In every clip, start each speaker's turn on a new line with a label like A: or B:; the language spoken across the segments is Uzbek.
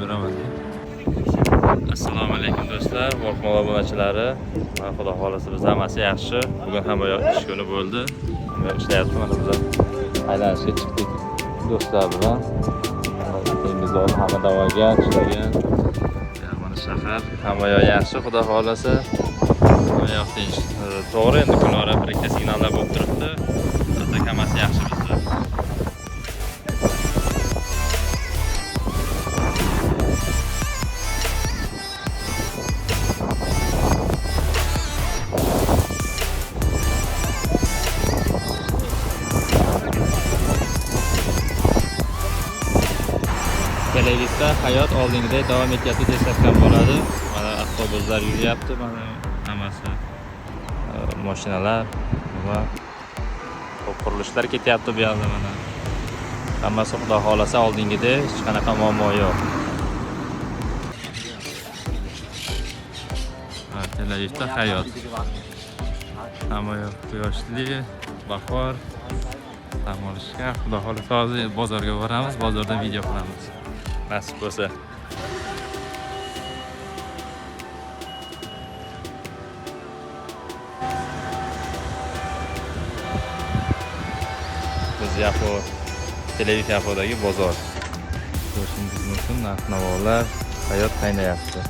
A: beraman. Assalomu alaykum do'stlar, Volkmol obunachilari. Xudo xolasa biz hammasi yaxshi. Bugun hamma ish kuni bo'ldi. Hamma ishlayapti. Mana biz aylanishga chiqdik do'stlar bilan. Tengizor hamma davoga ishlagan. Mana shahar hamma yaxshi, xudo xolasa. Oyoq tinch. To'g'ri, endi kunora bir ikkita signallar bo'lib turibdi. Zaten hammasi yaxshi bizda. Kelajakda hayot oldingidek davom etyapti desak ham bo'ladi. Mana avtobuslar yuryapti, mana hammasi mashinalar va qurilishlar ketyapti bu yerda mana. Hammasi xudo xolasa oldingidek hech qanaqa muammo yo'q. Kelajakda hayot. Hamma yoq quyoshli, bahor. Dam olishga xudo xolasa hozir bozorga boramiz, bozordan video qilamiz. Nasib bo'lsa. Biz Yapo, Tel Aviv Yapodagi bozor. Ko'rishingiz mumkin, narx-navolar, hayot qaynayapti.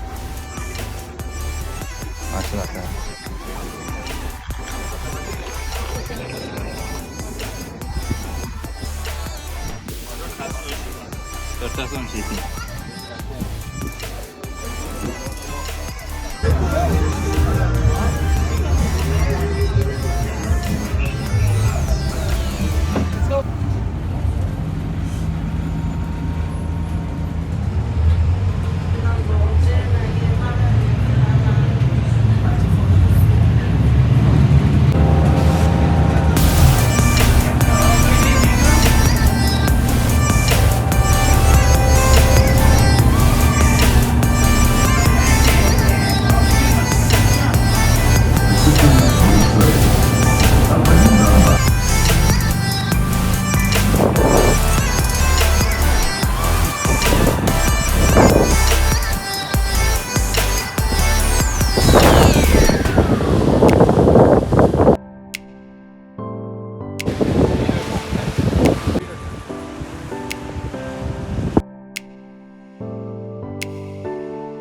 A: Mana shunaqa. To'rttasi 17.